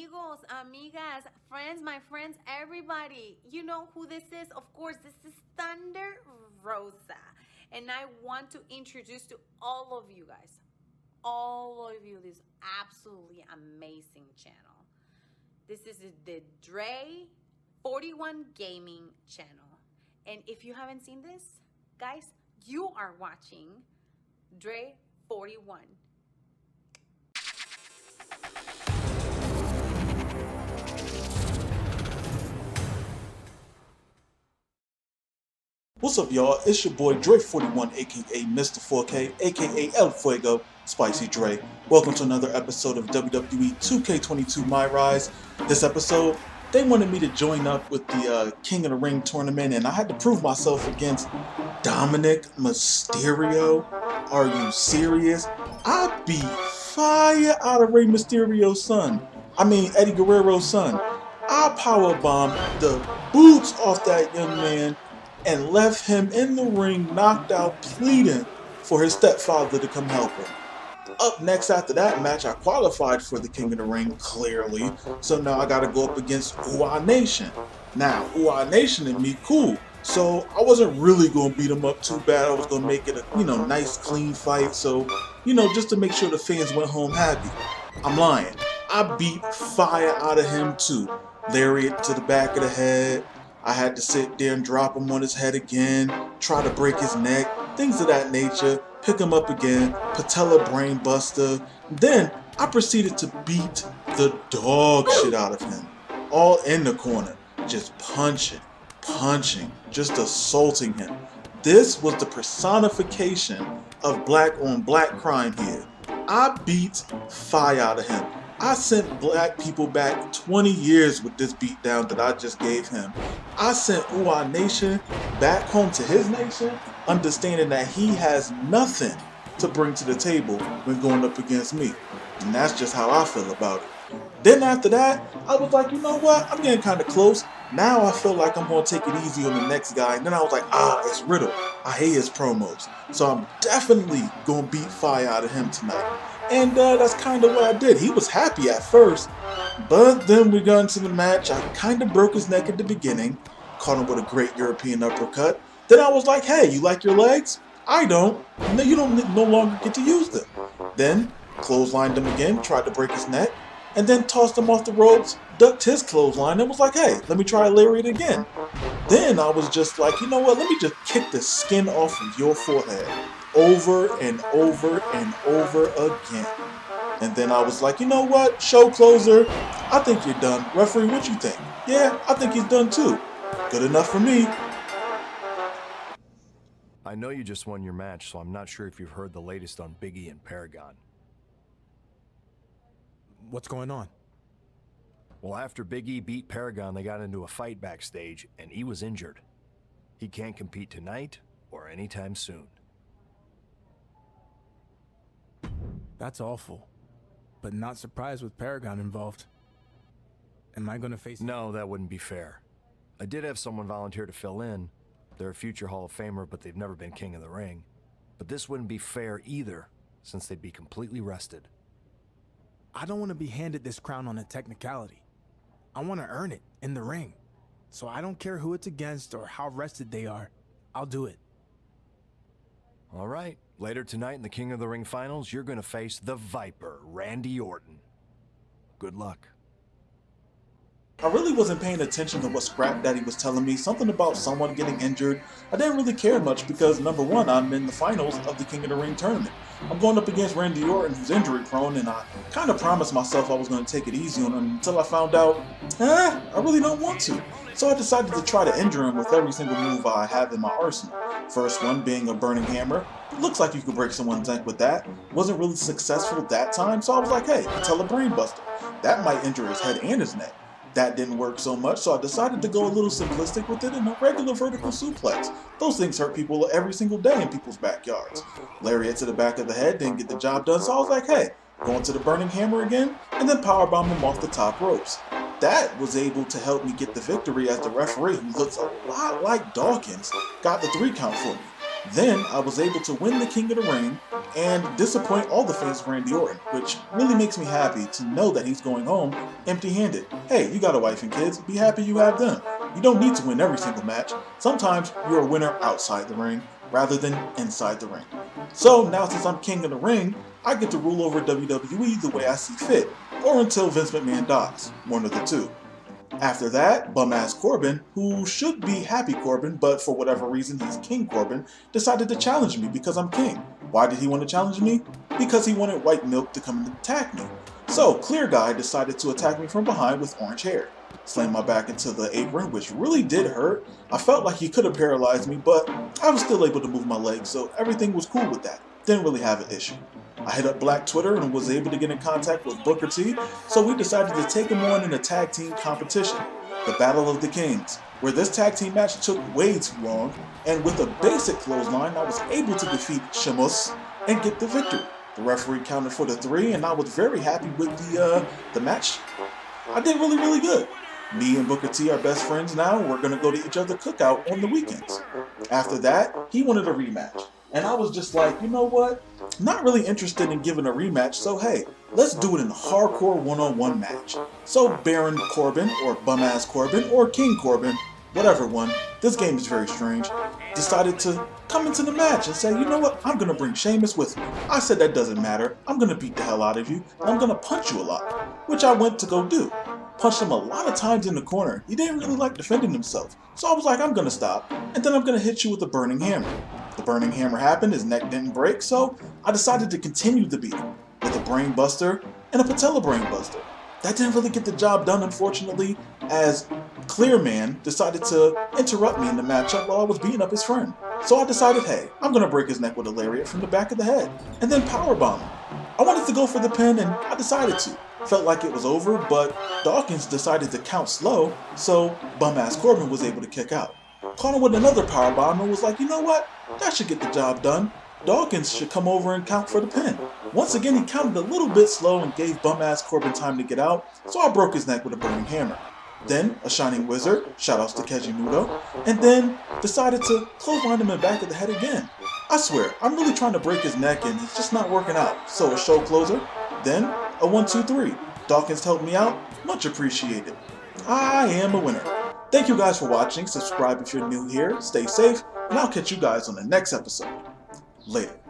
amigos, amigas, friends, my friends, everybody. You know who this is? Of course, this is Thunder Rosa. And I want to introduce to all of you guys, all of you, this absolutely amazing channel. This is the Dre 41 Gaming channel. And if you haven't seen this, guys, you are watching Dre 41. What's up, y'all? It's your boy Dre41, aka Mr. 4K, aka El Fuego, Spicy Dre. Welcome to another episode of WWE2K22 MyRise. This episode, they wanted me to join up with the King of the Ring tournament, and I had to prove myself against Dominic Mysterio. Are you serious? I beat fire out of Rey Mysterio's son. Eddie Guerrero's son. I powerbombed the boots off that young man and left him in the ring knocked out pleading for his stepfather to come help him. Up next after that match, I qualified for the King of the Ring, clearly, so now I gotta go up against Ua Nation. Now, Ua Nation and me, cool, so I wasn't really gonna beat him up too bad. I was gonna make it a, nice clean fight, so, just to make sure the fans went home happy. I'm lying. I beat fire out of him too. Lariat to the back of the head. I had to sit there and drop him on his head again, try to break his neck, things of that nature, pick him up again, patella brain buster. Then I proceeded to beat the dog shit out of him. All in the corner, just punching, just assaulting him. This was the personification of black on black crime here. I beat fire out of him. I sent black people back 20 years with this beatdown that I just gave him. I sent Ua Nation back home to his nation, understanding that he has nothing to bring to the table when going up against me. And that's just how I feel about it. Then after that, I was like, you know what? I'm getting kind of close. Now I feel like I'm going to take it easy on the next guy. And then I was like, it's Riddle. I hate his promos. So I'm definitely going to beat fire out of him tonight. And that's kind of what I did. He was happy at first, but then we got into the match. I kind of broke his neck at the beginning, caught him with a great European uppercut. Then I was like, hey, you like your legs? I don't. No, you don't no longer get to use them. Then clotheslined him again, tried to break his neck, and then tossed him off the ropes, ducked his clothesline, and was like, hey, let me try lariat again. Then I was just like, you know what, let me just kick the skin off of your forehead. Over and over and over again. And then I was like, you know what, show closer, I think you're done. Referee, what you think? Yeah, I think he's done too. Good enough for me. I know you just won your match, so I'm not sure if you've heard the latest on Biggie and Paragon. What's going on? Well, after Biggie beat Paragon, they got into a fight backstage, and he was injured. He can't compete tonight or anytime soon. That's awful, but not surprised with Paragon involved. Am I gonna face... No, that wouldn't be fair. I did have someone volunteer to fill in. They're a future Hall of Famer, but they've never been King of the Ring. But this wouldn't be fair either, since they'd be completely rested. I don't want to be handed this crown on a technicality. I want to earn it in the ring. So I don't care who it's against or how rested they are. I'll do it. All right. Later tonight in the King of the Ring finals, you're going to face the Viper, Randy Orton. Good luck. I really wasn't paying attention to what Scrap Daddy was telling me, something about someone getting injured. I didn't really care much because, number one, I'm in the finals of the King of the Ring tournament. I'm going up against Randy Orton, who's injury prone, and I kind of promised myself I was going to take it easy on him until I found out, I really don't want to. So I decided to try to injure him with every single move I have in my arsenal. First one being a burning hammer. Looks like you could break someone's neck with that. Wasn't really successful that time, so I was like, hey, patella brain buster. That might injure his head and his neck. That didn't work so much, so I decided to go a little simplistic with it in a regular vertical suplex. Those things hurt people every single day in people's backyards. Lariat to the back of the head didn't get the job done, so I was like, hey, going to the burning hammer again, and then powerbomb him off the top ropes. That was able to help me get the victory as the referee, who looks a lot like Dawkins, got the 3 count for me. Then I was able to win the King of the Ring and disappoint all the fans of Randy Orton, which really makes me happy to know that he's going home empty-handed. Hey, you got a wife and kids, be happy you have them. You don't need to win every single match. Sometimes you're a winner outside the ring rather than inside the ring. So now since I'm King of the Ring, I get to rule over WWE the way I see fit, or until Vince McMahon dies, one of the two. After that, bum-ass Corbin, who should be Happy Corbin, but for whatever reason he's King Corbin, decided to challenge me because I'm king. Why did he want to challenge me? Because he wanted White Milk to come and attack me. So Clear Guy decided to attack me from behind with orange hair. Slammed my back into the apron, which really did hurt. I felt like he could have paralyzed me, but I was still able to move my legs, so everything was cool with that. Didn't really have an issue. I hit up Black Twitter and was able to get in contact with Booker T, so we decided to take him on in a tag team competition, the Battle of the Kings, where this tag team match took way too long, and with a basic clothesline, I was able to defeat Sheamus and get the victory. The referee counted for the 3, and I was very happy with the match. I did really good. Me and Booker T are best friends now, and we're gonna go to each other's cookout on the weekends. After that, he wanted a rematch. And I was just like, you know what? Not really interested in giving a rematch, so hey, let's do it in a hardcore one-on-one match. So Baron Corbin, or Bum-Ass Corbin, or King Corbin, whatever one, this game is very strange, decided to come into the match and say, you know what, I'm gonna bring Sheamus with me. I said that doesn't matter, I'm gonna beat the hell out of you, and I'm gonna punch you a lot, which I went to go do. Punched him a lot of times in the corner. He didn't really like defending himself. So I was like, I'm gonna stop, and then I'm gonna hit you with the Burning Hammer. The Burning Hammer happened, his neck didn't break, so I decided to continue to beat him with a Brain Buster and a Patella Brain Buster. That didn't really get the job done, unfortunately, as Clear Man decided to interrupt me in the matchup while I was beating up his friend. So I decided, hey, I'm gonna break his neck with a lariat from the back of the head, and then powerbomb him. I wanted to go for the pin, and I decided to. Felt like it was over, but Dawkins decided to count slow, so Bum-Ass Corbin was able to kick out. Caught him with another powerbomb and was like, you know what? That should get the job done. Dawkins should come over and count for the pin. Once again, he counted a little bit slow and gave Bum-Ass Corbin time to get out, so I broke his neck with a Burning Hammer. Then, a Shining Wizard, shoutouts to Keiji Muto, and then decided to clothesline him in the back of the head again. I swear, I'm really trying to break his neck and it's just not working out. So a show closer, then a 1-2-3. Dawkins helped me out, much appreciated. I am a winner. Thank you guys for watching, subscribe if you're new here, stay safe, and I'll catch you guys on the next episode. Later.